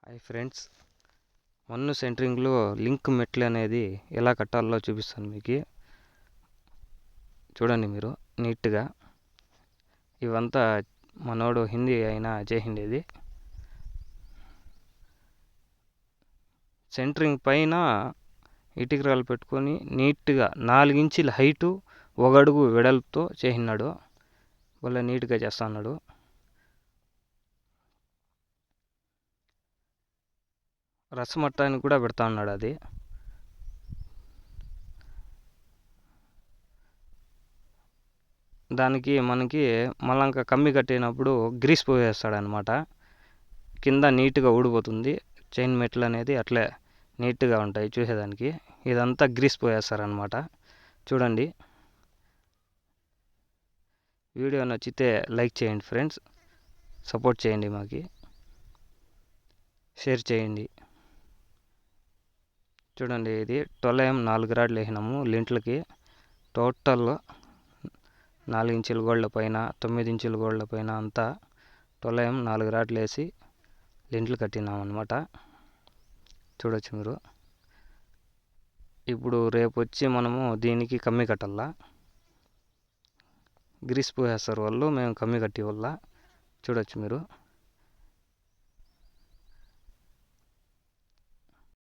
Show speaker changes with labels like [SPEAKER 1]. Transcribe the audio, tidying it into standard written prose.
[SPEAKER 1] Hi friends, మన్ను సెంటరింగ్లో link మెట్లు అనేది ఎలా కట్టాలో చూపిస్తాను మీకు. చూడండి మీరు నీట్గా. ఇవంతా మనోడు హిందీ అయినా చేసిండేది. సెంటరింగ్ పైన ఇటుకరాలు పెట్టుకొని నీట్గా 4 ఇంచుల హైటు, 1 అడుగు వెడల్పుతో చేసినాడు. వాళ్ళ నీట్గా చేస్తున్నాడు. రసమట్టానికి కూడా పెడతా ఉన్నాడు. అది దానికి మనకి మళ్ళా కమ్మి కట్టినప్పుడు గ్రీస్ పోసేస్తాడనమాట. కింద నీట్గా ఊడిపోతుంది. చైన్ మెట్లు అనేది అట్లే నీట్గా ఉంటాయి చూసేదానికి. ఇదంతా గ్రీస్ పోయేస్తారనమాట. చూడండి, వీడియో నచ్చితే లైక్ చేయండి ఫ్రెండ్స్, సపోర్ట్ చేయండి, మాకి షేర్ చేయండి. చూడండి, ఇది 12M 4 రాడ్లు వేసినాము లింట్లకి. టోటల్ 4 ఇంచుల గోళ్ళ పైన, 9 ఇంచుల గోళ్ళ పైన అంతా 12M 4 రాడ్లు వేసి లింట్లు కట్టినాం అనమాట. చూడొచ్చు మీరు. ఇప్పుడు రేపు వచ్చి మనము దీనికి కమ్మి కట్టాలా. గ్రీస్ పోసేస్తారు వాళ్ళు, మేము కమ్మి కట్టి వల్ల. చూడొచ్చు మీరు.